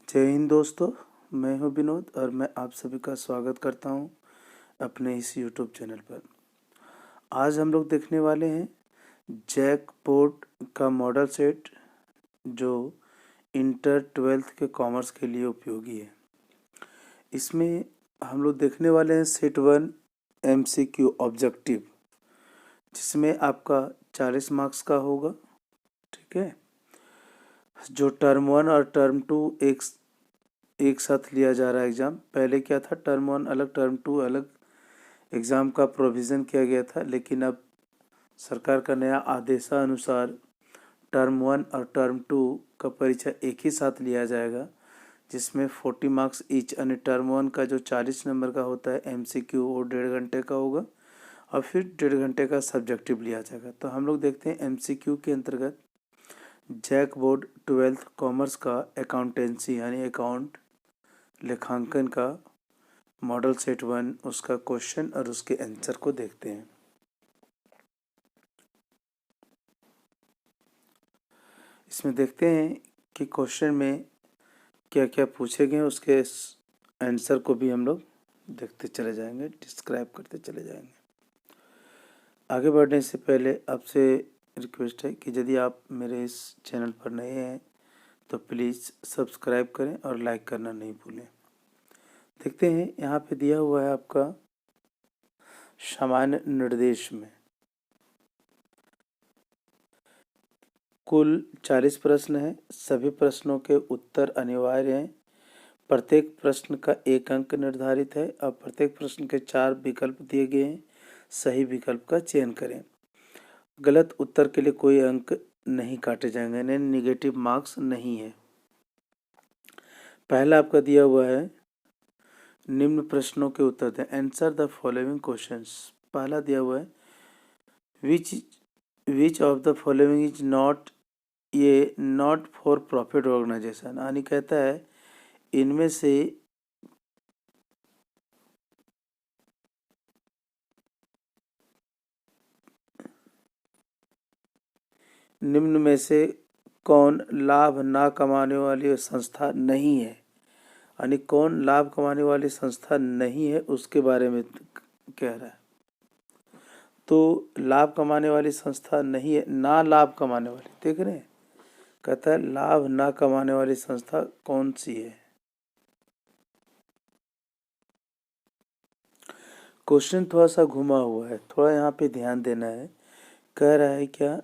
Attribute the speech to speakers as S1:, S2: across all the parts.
S1: जय हिंद दोस्तों, मैं हूं विनोद और मैं आप सभी का स्वागत करता हूं अपने इस यूट्यूब चैनल पर। आज हम लोग देखने वाले हैं जैकपॉट का मॉडल सेट जो इंटर 12th के कॉमर्स के लिए उपयोगी है। इसमें हम लोग देखने वाले हैं सेट 1 MCQ ऑब्जेक्टिव, जिसमें आपका 40 मार्क्स का होगा। ठीक है, जो टर्म 1 और टर्म 2 एक साथ लिया जा रहा है एग्ज़ाम। पहले क्या था, टर्म 1 अलग टर्म 2 अलग एग्ज़ाम का प्रोविज़न किया गया था, लेकिन अब सरकार का नया आदेशानुसार टर्म 1 और टर्म 2 का परीक्षा एक ही साथ लिया जाएगा, जिसमें 40 मार्क्स ईच। यानी टर्म 1 का जो 40 नंबर का होता है MCQ वो 1.5 घंटे का होगा और फिर 1.5 घंटे का सब्जेक्टिव लिया जाएगा। तो हम लोग देखते हैं MCQ के अंतर्गत जैकपॉट 12th कॉमर्स का अकाउंटेंसी यानी अकाउंट लेखांकन का मॉडल सेट 1 उसका क्वेश्चन और उसके आंसर को देखते हैं। इसमें देखते हैं कि क्वेश्चन में क्या क्या पूछे गए, उसके आंसर को भी हम लोग देखते चले जाएंगे, डिस्क्राइब करते चले जाएंगे। आगे बढ़ने से पहले आपसे रिक्वेस्ट है कि यदि आप मेरे इस चैनल पर नए हैं तो प्लीज़ सब्सक्राइब करें और लाइक करना नहीं भूलें। देखते हैं, यहाँ पे दिया हुआ है आपका सामान्य निर्देश में कुल 40 प्रश्न हैं। सभी प्रश्नों के उत्तर अनिवार्य हैं। प्रत्येक प्रश्न का 1 अंक निर्धारित है और प्रत्येक प्रश्न के 4 विकल्प दिए गए हैं। सही विकल्प का चयन करें। गलत उत्तर के लिए कोई अंक नहीं काटे जाएंगे, यानी निगेटिव मार्क्स नहीं है। पहला आपका दिया हुआ है निम्न प्रश्नों के उत्तर दें, आंसर द फॉलोइंग क्वेश्चंस। पहला दिया हुआ है which of the following is not for profit organization. यानी कहता है इनमें से निम्न में से कौन लाभ ना कमाने वाली संस्था नहीं है। यानी कौन लाभ कमाने वाली संस्था नहीं है उसके बारे में कह रहा है। तो लाभ कमाने वाली संस्था नहीं है, ना लाभ कमाने वाली, देख रहे हैं, कहता है लाभ ना कमाने वाली संस्था कौन सी है। क्वेश्चन थोड़ा सा घुमा हुआ है, थोड़ा यहाँ पे ध्यान देना है। कह रहा है क्या,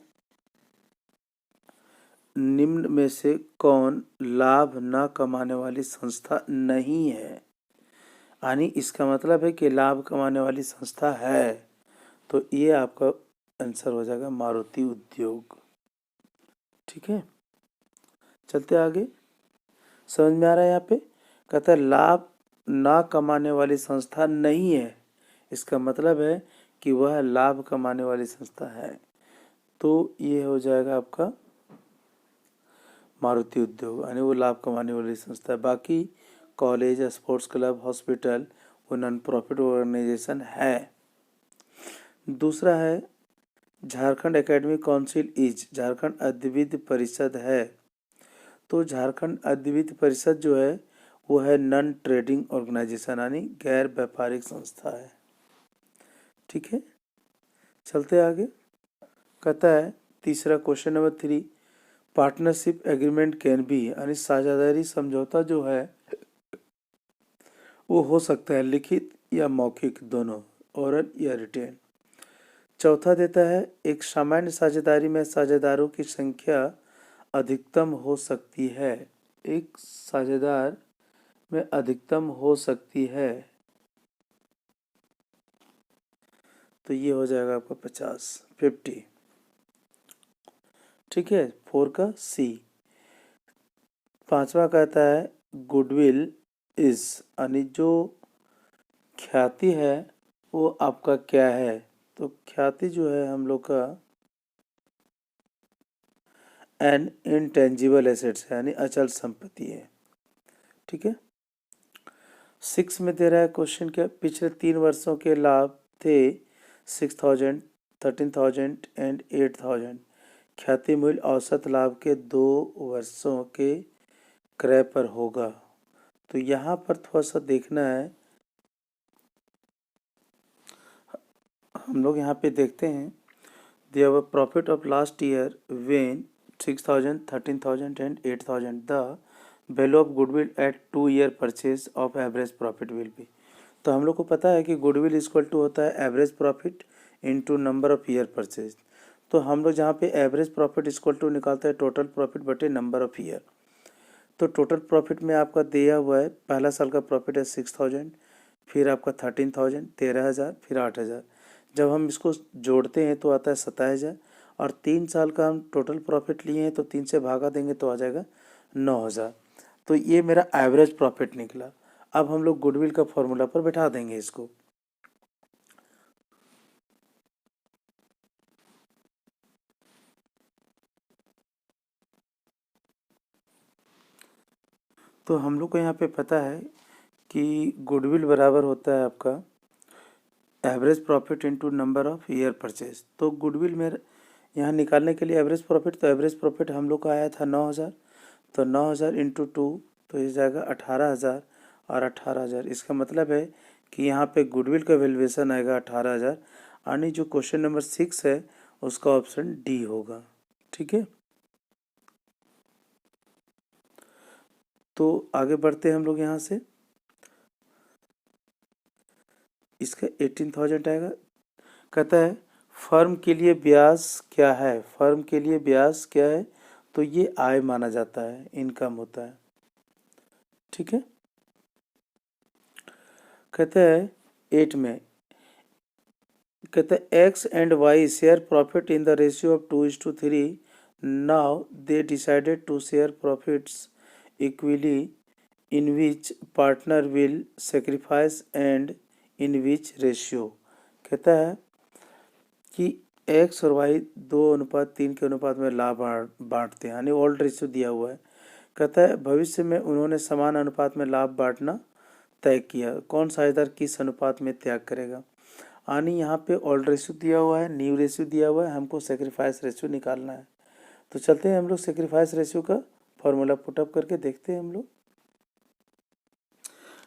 S1: निम्न में से कौन लाभ न कमाने वाली संस्था नहीं है। यानी इसका मतलब है कि लाभ कमाने वाली संस्था है, तो ये आपका आंसर हो जाएगा मारुति उद्योग। ठीक है, चलते आगे। समझ में आ रहा है। यहाँ पे कहता है लाभ ना कमाने वाली संस्था नहीं है, इसका मतलब है कि वह लाभ कमाने वाली संस्था है, तो ये हो जाएगा आपका मारुति उद्योग, यानी वो लाभ कमाने वाली संस्था है। बाकी कॉलेज, स्पोर्ट्स क्लब, हॉस्पिटल वो नॉन प्रॉफिट ऑर्गेनाइजेशन है। दूसरा है Jharkhand academic council is, Jharkhand अद्वित परिषद है। तो झारखंड अद्वित परिषद जो है वो है नॉन ट्रेडिंग ऑर्गेनाइजेशन, यानी गैर व्यापारिक संस्था है। ठीक है, चलते आगे। कहता है तीसरा question number 3, partnership agreement can be, यानी साझेदारी समझौता जो है वो हो सकता है लिखित या मौखिक, दोनों, ओरल या रिटेन। चौथा देता है एक सामान्य साझेदारी में साझेदारों की संख्या अधिकतम हो सकती है। एक साझेदार में अधिकतम हो सकती है, तो ये हो जाएगा आपका 50। ठीक है, 4 का सी। पांचवा कहता है गुडविल इज, यानी जो ख्याति है वो आपका क्या है। तो ख्याति जो है हम लोग का एन इनटेंजिबल एसेट्स है, यानी अचल संपत्ति है। ठीक है, 6 में दे रहा है क्वेश्चन क्या, पिछले 3 वर्षों के लाभ थे 6000, 13,000 एंड 8,000। ख्याति मूल्य औसत लाभ के 2 वर्षों के क्रय पर होगा। तो यहाँ पर थोड़ा सा देखना है, हम लोग यहाँ पे देखते हैं their profit of last year when 6,000, 13,000 and 8,000 the value of goodwill at 2 year purchase of average profit will be. तो हम लोग को पता है कि गुडविल इक्वल टू होता है average profit into number of year purchase. तो हम लोग जहाँ पे एवरेज प्रॉफिट इक्वल टू निकालते हैं टोटल प्रॉफिट बटे नंबर ऑफ ईयर। तो टोटल प्रॉफिट में आपका दिया हुआ है पहला साल का प्रॉफिट है 6,000, फिर आपका 13,000, 13,000, फिर 8,000। जब हम इसको जोड़ते हैं तो आता है 27,000, और 3 साल का हम टोटल प्रॉफिट लिए हैं तो 3 से भागा देंगे तो आ जाएगा 9,000। तो ये मेरा एवरेज प्रॉफिट निकला। अब हम लोग गुडविल का फॉर्मूला पर बैठा देंगे इसको। तो हम लोग को यहाँ पे पता है कि गुडविल बराबर होता है आपका average profit into number of year purchase. तो गुडविल में यहाँ निकालने के लिए एवरेज प्रॉफिट, तो एवरेज प्रॉफिट हम लोग का आया था 9,000, तो 9,000 इंटू 2 तो ये जाएगा 18,000 और 18,000। इसका मतलब है कि यहाँ पे गुडविल का वैल्यूएशन आएगा 18,000, यानी जो क्वेश्चन नंबर 6 है उसका ऑप्शन डी होगा। ठीक है, तो आगे बढ़ते हैं हम लोग यहाँ से। इसका 18,000 आएगा। कहता है फर्म के लिए ब्याज क्या है, फर्म के लिए ब्याज क्या है, तो ये आय माना जाता है, इनकम होता है। ठीक है, कहते हैं 8 में कहते हैं X and Y share profit in the ratio of 2:3। Now they decided to share profits equally, in which partner will sacrifice and in which ratio. कहता है कि एक्स और वाई 2:3 के अनुपात में लाभ बांटते हैं, यानी ओल्ड रेशियो दिया हुआ है। कहता है भविष्य में उन्होंने समान अनुपात में लाभ बांटना तय किया, कौन साझेदार किस अनुपात में त्याग करेगा। यानी यहाँ पे ओल्ड रेशियो दिया हुआ है, न्यू रेशियो दिया हुआ है, हमको सेक्रीफाइस रेशियो निकालना है। तो चलते हैं हम लोग सेक्रीफाइस रेशियो का फॉर्मूला पुटअप करके देखते हैं।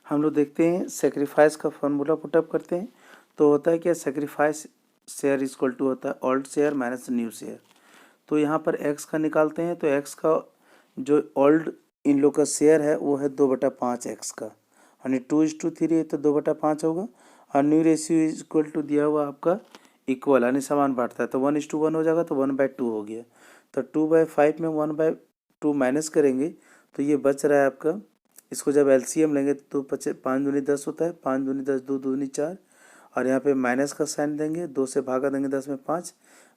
S1: हम लोग देखते हैं सेक्रीफाइस का फॉर्मूला पुटअप करते हैं। तो होता है क्या, सेक्रीफाइस शेयर इक्वल टू होता है old share minus new share. तो यहाँ पर एक्स का निकालते हैं, तो एक्स का जो ओल्ड इन लोग का शेयर है वो है 2/5 एक्स का, यानी 2:3 है तो 2/5 होगा। और न्यू रेशियो इक्वल टू दिया हुआ आपका इक्वल, यानी समान बांटता है, तो 1:1 हो जाएगा, तो 1/2 हो गया। तो 2/5 में 1/2 माइनस करेंगे तो ये बच रहा है आपका। इसको जब एलसीएम लेंगे तो 5 दूनी 10 होता है, 5 दूनी 10, 2 दूनी 4, और यहाँ पे माइनस का साइन देंगे, 2 से भागा देंगे 10 में 5,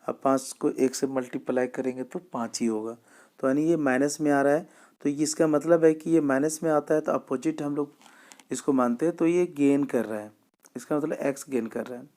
S1: अब 5 को 1 से मल्टीप्लाई करेंगे तो 5 ही होगा। तो यानी ये माइनस में आ रहा है, तो ये इसका मतलब है कि ये माइनस में आता है तो अपोजिट हम लोग इसको मानते हैं, तो ये गेन कर रहा है, इसका मतलब एक्स गेन कर रहा है।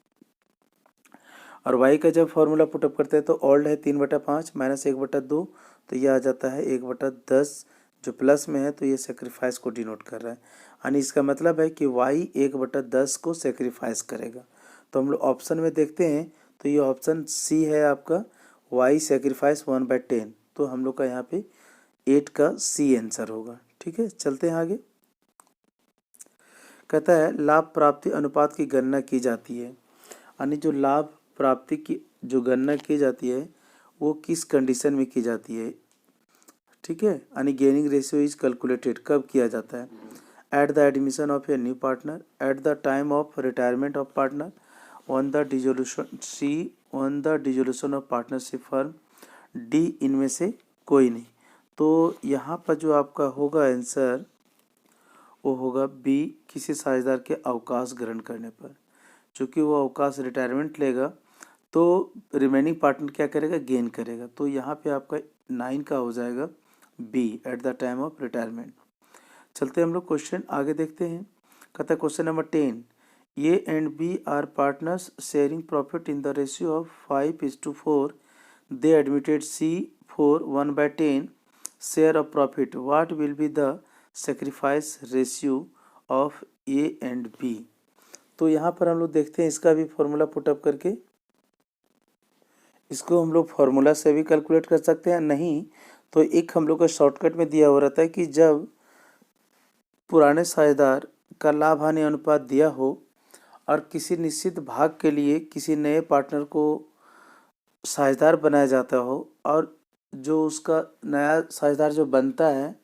S1: और वाई का जब फॉर्मूला पुटअप करते हैं तो ओल्ड है 3/5 माइनस 1/2, तो ये आ जाता है 1/10, जो प्लस में है तो ये सेक्रीफाइस को डिनोट कर रहा है। यानी इसका मतलब है कि वाई 1/10 को सेक्रीफाइस करेगा। तो हम लोग ऑप्शन में देखते हैं तो ये ऑप्शन सी है आपका, वाई सेक्रीफाइस 1/10। तो हम लोग का यहाँ पे 8 का सी आंसर होगा। ठीक है, चलते हैं आगे। कहता है लाभ प्राप्ति अनुपात की गणना की जाती है, यानी जो लाभ प्राप्ति की जो गणना की जाती है वो किस कंडीशन में की जाती है। ठीक है, यानी गेनिंग रेशियो इज कैलकुलेटेड कब किया जाता है, at the admission of a new partner, at the time of retirement of partner, on the dissolution, C on the dissolution of partnership firm, D इनमें से कोई नहीं। तो यहाँ पर जो आपका होगा आंसर वो होगा बी, किसी साझेदार के अवकाश ग्रहण करने पर। चूँकि वो अवकाश रिटायरमेंट लेगा तो रिमेनिंग पार्टनर क्या करेगा, गेन करेगा। तो यहाँ पे आपका 9 का हो जाएगा B, at the time of retirement. चलते हैं हम लोग क्वेश्चन आगे देखते हैं। कहता है question number 10, A and B are partners sharing profit in the ratio of 5:4। They admitted C for 1/10 share of profit, what will be the sacrifice ratio of A and B. तो यहाँ पर हम लोग देखते हैं इसका भी फॉर्मूला पुटअप करके। इसको हम लोग फार्मूला से भी कैलकुलेट कर सकते हैं, नहीं तो एक हम लोग का शॉर्टकट में दिया हो रहता है कि जब पुराने साझेदार का लाभ हानि अनुपात दिया हो और किसी निश्चित भाग के लिए किसी नए पार्टनर को साझेदार बनाया जाता हो और जो उसका नया साझेदार जो बनता है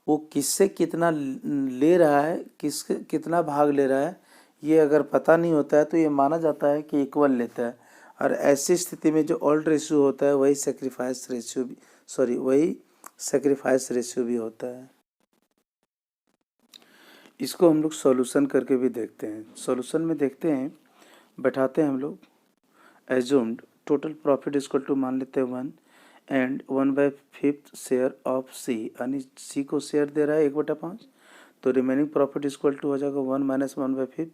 S1: वो किससे कितना ले रहा है, किसके कितना भाग ले रहा है, ये अगर पता नहीं होता है तो ये माना जाता है कि इक्वल लेता है। और ऐसी स्थिति में जो ऑल्ड रेशियो होता है वही सेक्रीफाइस रेशियो भी होता है। इसको हम लोग सॉल्यूशन करके भी देखते हैं। सॉल्यूशन में देखते हैं, बैठाते हैं हम लोग, assumed total profit equal to मान लेते हैं 1 एंड 1/5 शेयर ऑफ सी, यानी सी को शेयर दे रहा है 1/5, तो रिमेनिंग प्रॉफिट इक्वल टू हो जाएगा 1 - 1/5,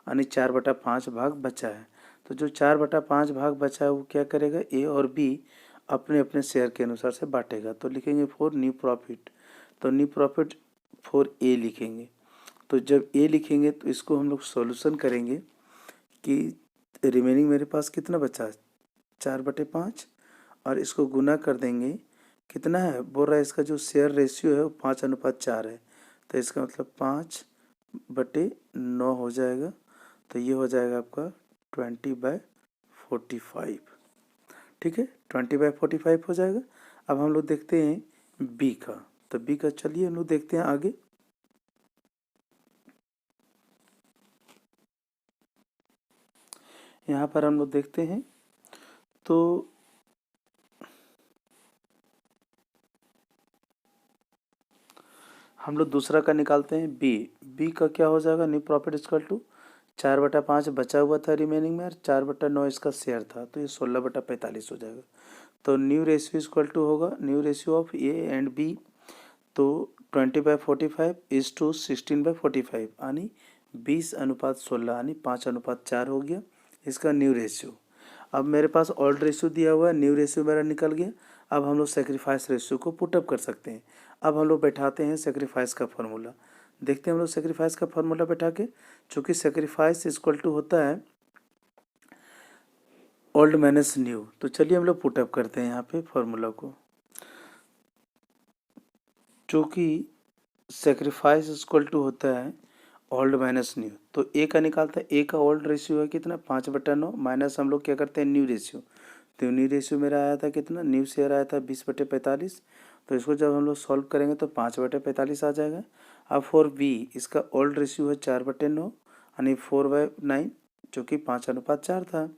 S1: यानी 4/5 भाग बचा है। तो जो 4/5 भाग बचा है वो क्या करेगा, ए और बी अपने अपने शेयर के अनुसार से बांटेगा। तो लिखेंगे फॉर न्यू प्रॉफिट, तो न्यू प्रॉफिट फॉर ए लिखेंगे। तो जब ए लिखेंगे तो इसको हम लोग सॉल्यूशन करेंगे कि रिमेनिंग मेरे पास कितना बचा, 4/5, और इसको गुना कर देंगे, कितना है बोल रहा है, इसका जो शेयर रेशियो है वो 5:4 है, तो इसका मतलब 5/9 हो जाएगा। तो ये हो जाएगा आपका 20/45, ठीक है, 20/45 हो जाएगा। अब हम लोग देखते हैं बी का, तो बी का चलिए हम लोग देखते हैं आगे। यहाँ पर हम लोग देखते हैं तो हम लोग दूसरा का निकालते हैं, बी का क्या हो जाएगा, न्यू प्रॉफिट इक्वल टू 4/5 बचा हुआ था रिमेनिंग में और 4/9 इसका शेयर था, तो ये 16/45 हो जाएगा। तो न्यू रेशियो इक्वल टू होगा new ratio of A and B, तो 20/45 इज टू 16/45, यानी 20:16, यानी 5:4 हो गया इसका न्यू रेशियो। अब मेरे पास ओल्ड रेशियो दिया हुआ है, न्यू रेशियो मेरा निकल गया। अब हम लोग सेक्रीफाइस रेशियो को पुटअप कर सकते हैं। अब हम लोग बैठाते हैं सेक्रीफाइस का फॉर्मूला, देखते हैं हम लोग सेक्रीफाइस का फॉर्मूला बैठा के, चूँकि सेक्रीफाइस इक्वल टू होता है ओल्ड माइनस न्यू। तो चलिए हम लोग पुटअप करते हैं यहाँ पे फॉर्मूला को। चूँकि सेक्रीफाइस इक्वल टू होता है ओल्ड माइनस न्यू, तो ए का निकालता है, ए का ओल्ड रेशियो है कितना 5/9, माइनस हम लोग क्या करते हैं न्यू रेशियो, तो न्यू रेशियो मेरा आया था कितना, न्यू शेयर आया था 20/45, तो इसको जब हम लोग सॉल्व करेंगे तो 5/45 आ जाएगा। अब फॉर बी इसका ओल्ड रेशियो है 4/9, यानी 4/9, जो कि 5:4 था,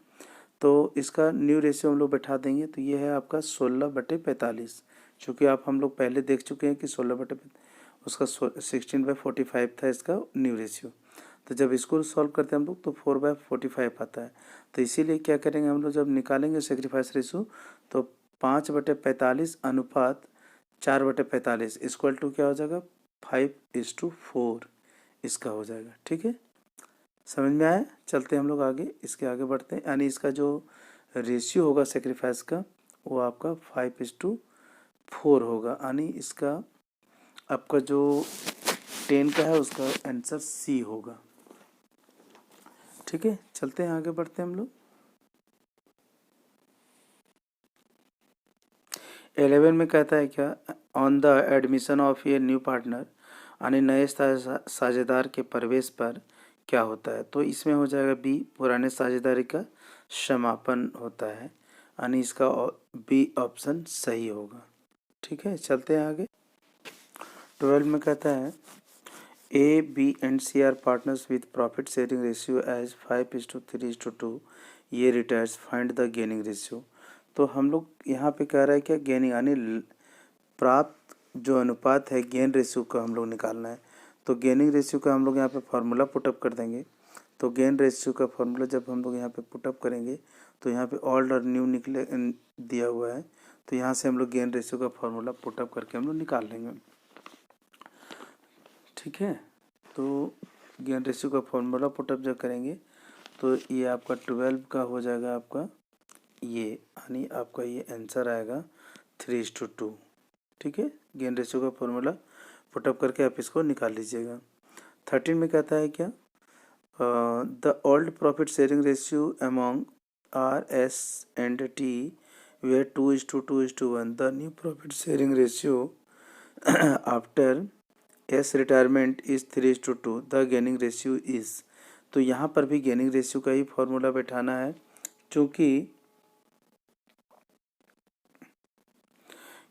S1: तो इसका न्यू रेशियो हम लोग बैठा देंगे, तो ये है आपका 16/45, चूँकि आप हम लोग पहले देख चुके हैं कि 16/, उसका 16/45 था इसका न्यू रेशियो। तो जब इसको सॉल्व करते हैं हम लोग तो 4/45 आता है। तो इसीलिए क्या करेंगे हम लोग, जब निकालेंगे सेक्रीफाइस रेशियो तो 5/45 अनुपात 4/45 इक्वल टू क्या हो जाएगा, 5:4 इसका हो जाएगा। ठीक है, समझ में आया। चलते हम लोग आगे, इसके आगे बढ़ते हैं, यानी इसका जो रेशियो होगा सेक्रीफाइस का वो आपका 5:4 होगा, यानी इसका आपका जो 10 का है उसका आंसर सी होगा। ठीक है, चलते हैं आगे बढ़ते हैं हम लोग। 11 में कहता है क्या, on the admission of a new partner, यानी नए साझेदार के प्रवेश पर क्या होता है, तो इसमें हो जाएगा बी, पुराने साझेदारी का समापन होता है, यानी इसका बी ऑप्शन सही होगा। ठीक है, चलते हैं आगे। 12 में कहता है A B and C are partners with profit sharing ratio as 5:3:2, ये retires, find the gaining ratio. तो हम लोग यहाँ पे कह रहा है क्या, गेनिंग यानी प्राप्त जो अनुपात है गेन रेशियो का हम लोग निकालना है। तो गेनिंग रेशियो का हम लोग यहाँ पे फार्मूला पुटअप कर देंगे। तो गेन रेशियो का फार्मूला जब हम लोग यहाँ पे पुटअप करेंगे तो यहाँ पे ओल्ड और न्यू निकले दिया हुआ है, तो यहाँ से हम लोग गेन रेशियो का फार्मूला पुटअप करके हम लोग निकाल लेंगे। ठीक है, तो गेन रेशियो का फॉर्मूला पुटअप जब करेंगे तो ये आपका 12 का हो जाएगा आपका ये, यानी आपका ये आंसर आएगा 3:2। ठीक है, गेन रेशियो का फॉर्मूला पुटअप करके आप इसको निकाल लीजिएगा। 13 में कहता है क्या, the old profit sharing ratio among R S and T were 2:2:1, the new profit sharing ratio after S retirement is 3:2, the gaining ratio is. तो यहाँ पर भी गेनिंग रेशियो का ही फॉर्मूला बैठाना है, क्योंकि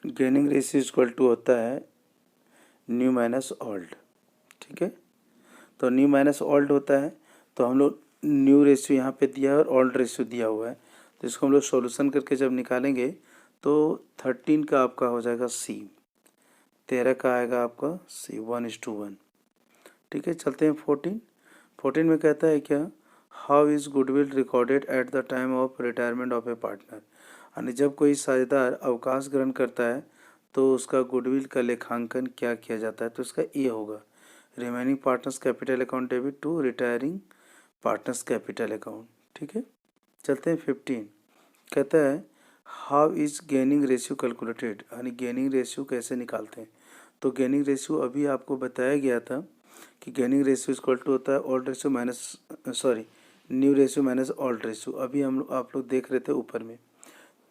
S1: गेनिंग रेशियो इक्वल टू होता है न्यू माइनस ओल्ड। ठीक है, तो न्यू माइनस ओल्ड होता है, तो हम लोग न्यू रेशियो यहाँ पे दिया है और ओल्ड रेशियो दिया हुआ है, तो इसको हम लोग सॉल्यूशन करके जब निकालेंगे तो 13 का आपका हो जाएगा सी, 13 का आएगा आपका सी 1:1। ठीक है, चलते हैं 14 में कहता है क्या, how is goodwill recorded at the time of retirement of A partner. यानी जब कोई साझेदार अवकाश ग्रहण करता है तो उसका गुडविल का लेखांकन क्या किया जाता है, तो इसका ए होगा remaining partners capital account debit to retiring partners capital account. ठीक है, चलते हैं 15। कहता है how is gaining ratio calculated, यानी गेनिंग रेशियो कैसे निकालते हैं। तो गेनिंग रेशियो अभी आपको बताया गया था कि गेनिंग रेशियो इक्वल टू होता है old ratio minus new ratio minus old ratio. अभी आप लोग देख रहे थे ऊपर में,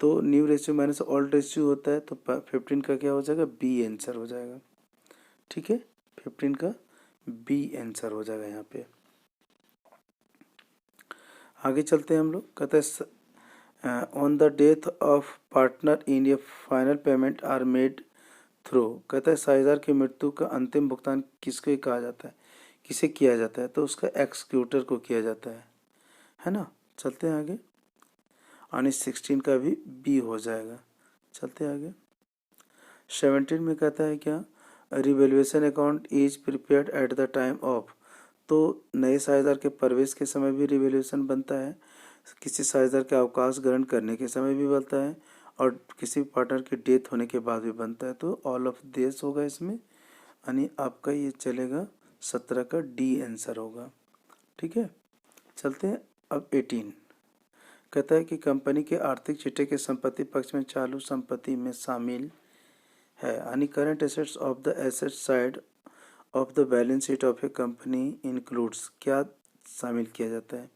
S1: तो new ratio minus old ratio होता है, तो 15 का क्या हो जाएगा, बी आंसर हो जाएगा। ठीक है, 15 का बी आंसर हो जाएगा यहाँ पे। आगे चलते हैं हम लोग। कहते हैं on the death of partner in a final payment are made through. कहता है साझेदार की मृत्यु का अंतिम भुगतान किसको कहा जाता है, किसे किया जाता है, तो उसका एक्सिक्यूटर को किया जाता है ना। चलते हैं आगे, यानी 16 का भी बी हो जाएगा। चलते हैं आगे, 17 में कहता है क्या, revaluation account is prepared eight the time of. तो नए साझेदार के प्रवेश के समय भी रिवैल्यूएशन बनता है, किसी साझेदार के अवकाश ग्रहण करने के समय भी बनता है, और किसी पार्टनर की डेथ होने के बाद भी बनता है। तो ऑल ऑफ दिस होगा इसमें, यानी आपका ये चलेगा 17 का डी आंसर होगा। ठीक है, चलते हैं अब 18। कहता है कि कंपनी के आर्थिक चिट्ठे के संपत्ति पक्ष में चालू संपत्ति में शामिल है, यानी current assets of the asset side of the balance sheet of A company includes, क्या शामिल किया जाता है,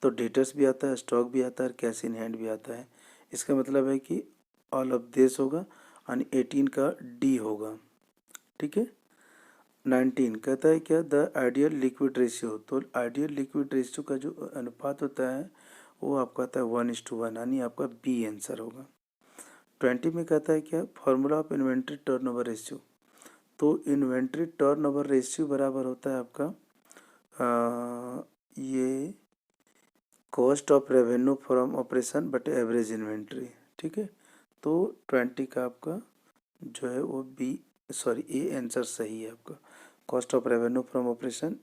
S1: तो डेटर्स भी आता है, स्टॉक भी आता है, कैश इन हैंड भी आता है। इसका मतलब है कि ऑल ऑफ दिस होगा, यानी 18 का डी होगा। ठीक है, 19 कहता है क्या, द आइडियल लिक्विड रेशियो। तो आइडियल लिक्विड रेशियो का जो अनुपात होता है वो आपका आता है 1:1, यानी आपका बी आंसर होगा। 20 में कहता है क्या, formula of inventory turnover ratio. तो इन्वेंट्री टर्नओवर रेशियो बराबर होता है आपका ये cost of revenue from operation but average inventory. ठीक है, तो 20 का आपका जो है वो ए आंसर सही है आपका, cost of revenue from operation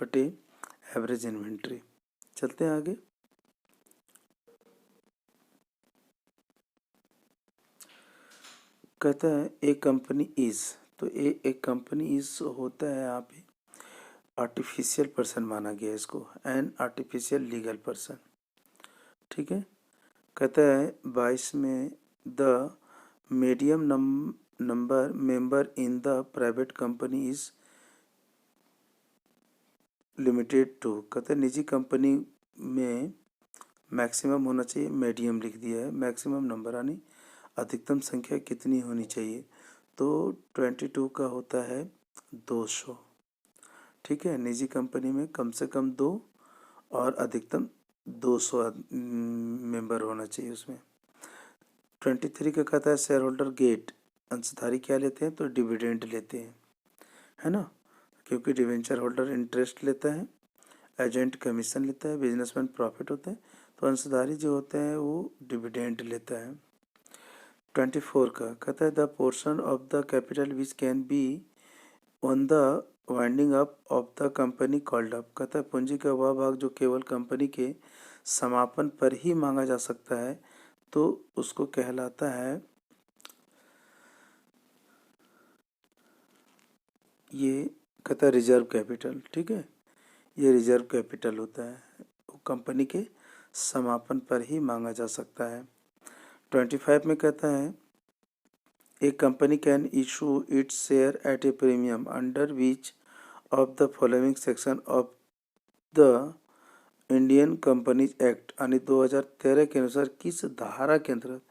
S1: but average inventory. चलते हैं आगे, कहता है ए कंपनी इज। तो एक कंपनी इज होता है यहाँ पे आर्टिफिशियल पर्सन माना गया इसको, एन आर्टिफिशियल लीगल पर्सन। ठीक है, कहता है 22 में the medium number member in the private company is limited to. कहते हैं निजी कंपनी में मैक्सिमम होना चाहिए, मीडियम लिख दिया है, मैक्सिमम नंबर यानी अधिकतम संख्या कितनी होनी चाहिए, तो 22 का होता है 200। ठीक है, निजी कंपनी में कम से कम 2 और अधिकतम 200 मेंबर होना चाहिए उसमें। 23 का कहता है शेयर होल्डर गेट, अंशधारी क्या लेते हैं, तो डिविडेंड लेते हैं, है ना, क्योंकि डिवेंचर होल्डर इंटरेस्ट लेता है, एजेंट कमीशन लेता है, बिजनेसमैन प्रॉफिट होता है, तो अंशधारी जो होते हैं वो डिविडेंड लेता है। 24 का कहता है the portion of the capital which can be on the winding up of the company called up. कहता है पूंजी का वह भाग जो केवल कंपनी के समापन पर ही मांगा जा सकता है, तो उसको कहलाता है, ये कहता है रिजर्व कैपिटल। ठीक है, ये रिजर्व कैपिटल होता है, वो कंपनी के समापन पर ही मांगा जा सकता है। 25 में कहता है a company can issue its share at a premium under which of the following section of the Indian companies act, यानी 2013 के अनुसार किस धारा के अंतर्गत।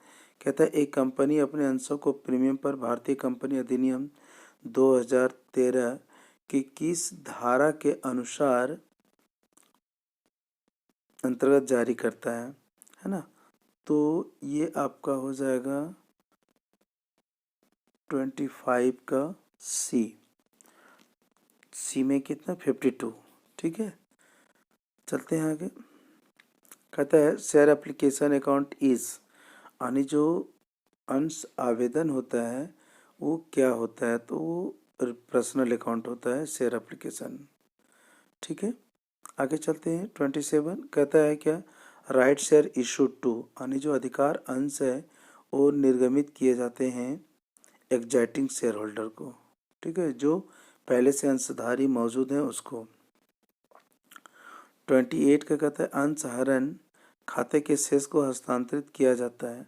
S1: कहता है एक कंपनी अपने अंशों को प्रीमियम पर भारतीय कंपनी अधिनियम 2013 की किस धारा के अनुसार अंतर्गत जारी करता है ना। तो ये आपका हो जाएगा 25 का सी में कितना 52। ठीक है, चलते हैं आगे। कहता है शेयर एप्लीकेशन अकाउंट इज, यानी जो अंश आवेदन होता है वो क्या होता है, तो वो पर्सनल अकाउंट होता है शेयर एप्लीकेशन। ठीक है, आगे चलते हैं। 27 कहता है क्या, राइट शेयर इशूड टू, यानी जो अधिकार अंश है वो निर्गमित किए जाते हैं एग्जिस्टिंग शेयर होल्डर को। ठीक है, जो पहले से अंशधारी मौजूद हैं उसको। 28 का कहता है अंशहरण खाते के शेष को हस्तांतरित किया जाता है,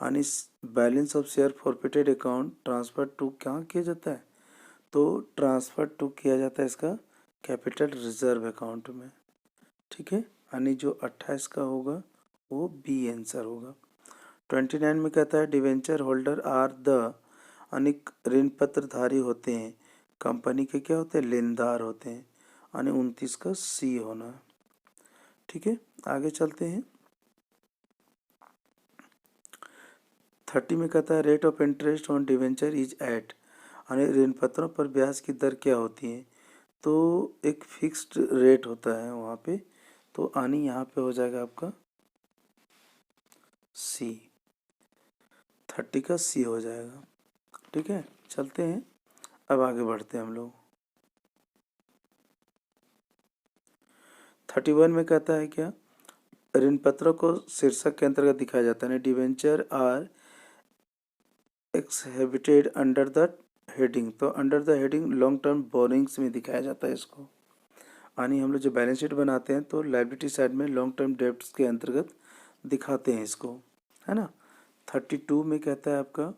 S1: यानी balance of share forfeited account transfer to कहाँ किया जाता है, तो ट्रांसफर टू किया जाता है इसका कैपिटल रिजर्व अकाउंट में। ठीक है, यानी जो 28 का होगा वो बी आंसर होगा। 29 में कहता है डिवेंचर होल्डर आर द, यानी ऋण पत्रधारी होते हैं कंपनी के क्या होते हैं, लेनदार होते हैं, यानी 29 का सी होना है। ठीक है, आगे चलते हैं। 30 में कहता है rate of interest on debenture is at, यानी ऋण पत्रों पर ब्याज की दर क्या होती है, तो एक फिक्स्ड रेट होता है वहाँ पे, तो आनी यहाँ पे हो जाएगा आपका सी, 30 का सी हो जाएगा। ठीक है, चलते हैं, अब आगे बढ़ते हैं हम लोग। 31 में कहता है क्या, ऋण पत्रों को शीर्षक के अंतर्गत दिखाया जाता है, debenture are exhibited under the heading, तो under the heading long term borrowings में दिखाया जाता है इसको, यानी हम लोग जो बैलेंस शीट बनाते हैं तो लायबिलिटी साइड में लॉन्ग टर्म डेब्ट्स के अंतर्गत दिखाते हैं इसको, है ना। 32 में कहता है आपका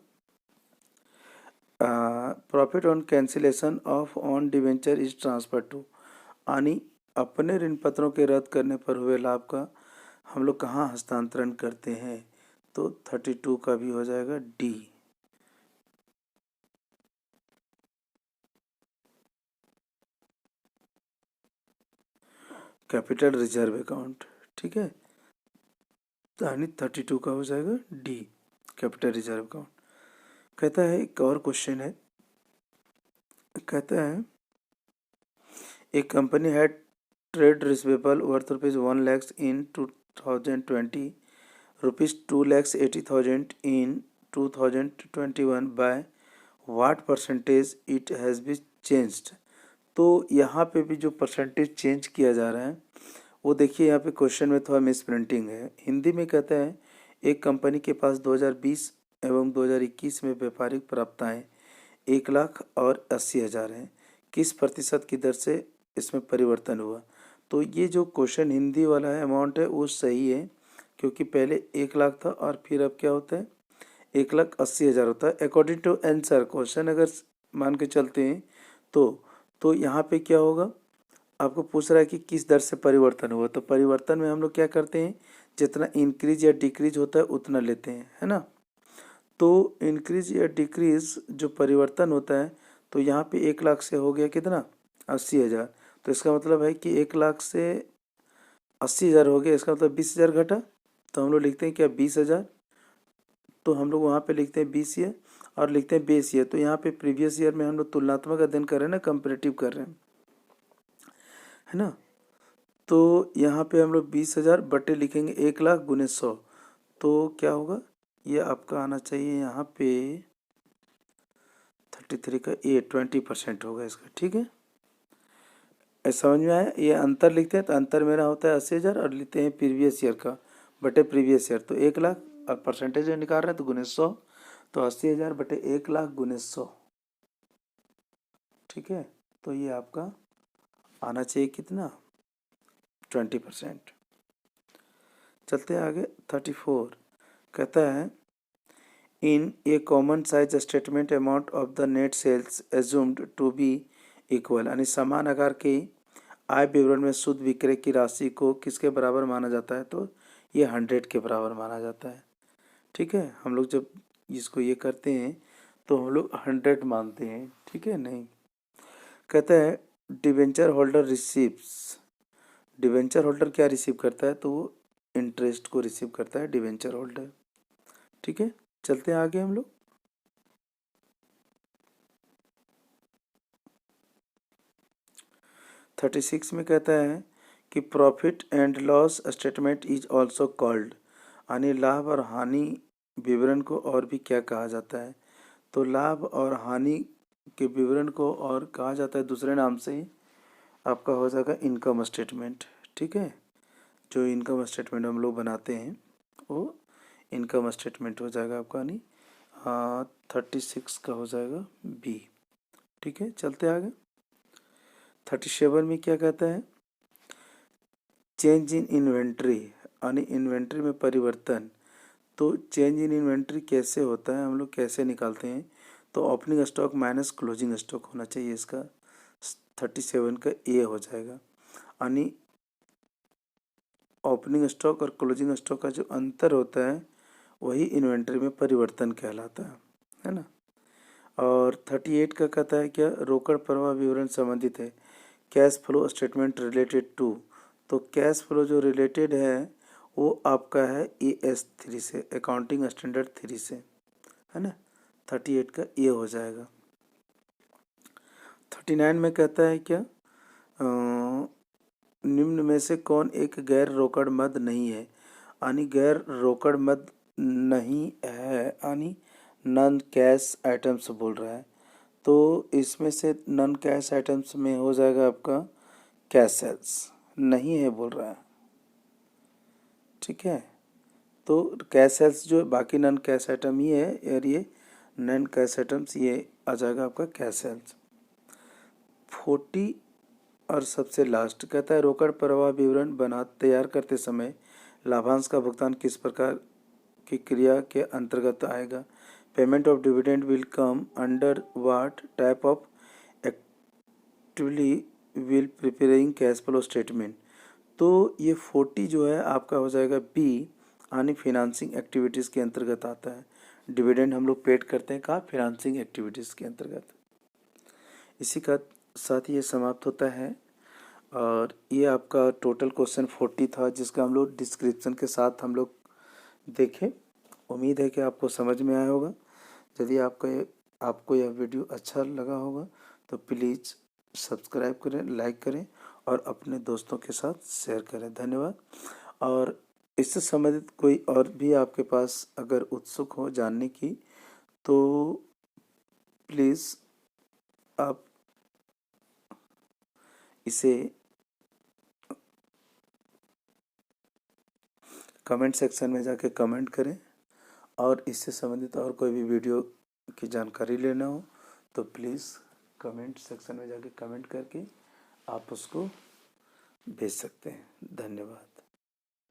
S1: profit on cancellation of on debenture is transfer to, यानी अपने ऋण पत्रों के रद्द करने पर हुए लाभ का हम लोग कहाँ हस्तांतरण करते हैं, तो 32 का भी हो जाएगा डी। Capital reserve account. ठीक है, यानी 32 का हो जाएगा डी, कैपिटल रिजर्व अकाउंट। कहता है एक और क्वेश्चन है, कहता है एक company had trade receivable worth ₹1 lakhs in 2020, ₹2,80,000 in 2021, by what percentage it has been changed। तो यहाँ पे भी जो परसेंटेज चेंज किया जा रहा है वो देखिए, यहाँ पे क्वेश्चन में थोड़ा मिस प्रिंटिंग है। हिंदी में कहता है एक कंपनी के पास 2020 एवं 2021 में व्यापारिक प्राप्ताएं 1,80,000 और 80,000 हैं, किस प्रतिशत की दर से इसमें परिवर्तन हुआ। तो ये जो क्वेश्चन हिंदी वाला है अमाउंट है वो सही है, क्योंकि पहले 1,00,000 था और फिर अब क्या होता है 1,80,000 होता है अकॉर्डिंग टू आंसर। क्वेश्चन अगर मान के चलते हैं तो यहाँ पे क्या होगा, आपको पूछ रहा है कि किस दर से परिवर्तन हुआ, तो परिवर्तन में हम लोग क्या करते हैं, जितना इंक्रीज या डिक्रीज होता है उतना लेते हैं, है ना। तो इंक्रीज या डिक्रीज जो परिवर्तन होता है, तो यहाँ पे 1,00,000 से हो गया कितना 80,000, तो इसका मतलब है कि 1,00,000 से 80,000 हो गया, इसका मतलब 20,000 घटा, तो हम लोग लिखते हैं क्या 20,000, तो हम लोग वहाँ पे लिखते हैं 20 ईयर और लिखते हैं बेस ईयर। तो यहाँ पे प्रीवियस ईयर में हम लोग तुलनात्मक अध्ययन कर रहे हैं ना, कंपेरेटिव कर रहे हैं, है ना। तो यहाँ पे हम लोग 20,000 बटे लिखेंगे 1,00,000 गुने 100, तो क्या होगा, ये आपका आना चाहिए यहाँ पे 33 का ए 20% होगा इसका। ठीक है, ऐसा समझ में आया। ये अंतर लिखते हैं तो अंतर मेरा होता है 80,000 और लिखते हैं प्रीवियस ईयर का बटे प्रीवियस ईयर, तो 1,00,000 और परसेंटेज निकाल रहे हैं तो गुने 100, तो 80,000 बटे 1,00,000 गुने 100। ठीक है, तो ये आपका आना चाहिए कितना 20%। चलते हैं आगे। 34 कहता है in a common size statement amount of the net sales assumed to be equal, यानी समान आकार के आय विवरण में शुद्ध विक्रय की राशि को किसके बराबर माना जाता है, तो ये 100 के बराबर माना जाता है। ठीक है, हम लोग जब इसको ये करते हैं तो हम लोग 100 मानते हैं, ठीक है। नहीं, कहता है debenture holder receives, debenture holder क्या रिसीव करता है, तो वो इंटरेस्ट को रिसीव करता है डिबेंचर होल्डर, ठीक है। चलते हैं आगे हम लोग। 36 में कहता है कि profit and loss statement is also called, यानी लाभ और हानि विवरण को और भी क्या कहा जाता है, तो लाभ और हानि के विवरण को और कहा जाता है दूसरे नाम से ही आपका हो जाएगा इनकम स्टेटमेंट, ठीक है। जो इनकम स्टेटमेंट हम लोग बनाते हैं वो इनकम स्टेटमेंट हो जाएगा आपका, यानी 36 का हो जाएगा बी, ठीक है। चलते आगे। 37 में क्या कहता है, चेंज इन इन्वेंट्री, यानी इन्वेंट्री में परिवर्तन। तो चेंज इन इन्वेंट्री कैसे होता है, हम लोग कैसे निकालते हैं, तो opening stock minus closing stock होना चाहिए, इसका 37 का ए हो जाएगा। यानी ओपनिंग स्टॉक और क्लोजिंग स्टॉक का जो अंतर होता है वही इन्वेंट्री में परिवर्तन कहलाता है ना। और 38 का कहता है क्या, रोकड़ प्रवाह विवरण संबंधित है cash flow statement related to, तो कैश फ्लो जो रिलेटेड है वो आपका है AS3 से, अकाउंटिंग स्टैंडर्ड 3 से, है ना। 38 का ये हो जाएगा। 39 में कहता है क्या, निम्न में से कौन एक गैर रोकड़ मद नहीं है, यानी गैर रोकड़ मद नहीं है, यानी नॉन कैश आइटम्स बोल रहा है, तो इसमें से नॉन कैश आइटम्स में हो जाएगा आपका कैश सेल्स, नहीं है बोल रहा है, ठीक है। तो कैश सेल्स जो बाकी नॉन कैश आइटम ही है, और ये नॉन कैश आइटम्स ये आ जाएगा आपका कैश सेल्स। 40 और सबसे लास्ट कहता है रोकड़ प्रवाह विवरण तैयार करते समय लाभांश का भुगतान किस प्रकार की क्रिया के अंतर्गत आएगा, payment of dividend will come under what type of actively will preparing cash flow statement, तो ये 40 जो है आपका हो जाएगा बी, यानी फिनांसिंग एक्टिविटीज़ के अंतर्गत आता है। डिविडेंड हम लोग पेड करते हैं कहाँ, फिनांसिंग एक्टिविटीज़ के अंतर्गत। इसी का साथ ये समाप्त होता है, और ये आपका टोटल क्वेश्चन 40 था, जिसका हम लोग डिस्क्रिप्शन के साथ हम लोग देखें। उम्मीद है कि आपको समझ में आया होगा। यदि आपको यह वीडियो अच्छा लगा होगा तो प्लीज़ सब्सक्राइब करें, लाइक करें और अपने दोस्तों के साथ शेयर करें। धन्यवाद। और इससे संबंधित कोई और भी आपके पास अगर उत्सुक हो जानने की, तो प्लीज़ आप इसे कमेंट सेक्शन में जाके कमेंट करें, और इससे संबंधित और कोई भी वीडियो की जानकारी लेना हो तो प्लीज़ कमेंट सेक्शन में जाके कमेंट करके आप उसको भेज सकते हैं। धन्यवाद।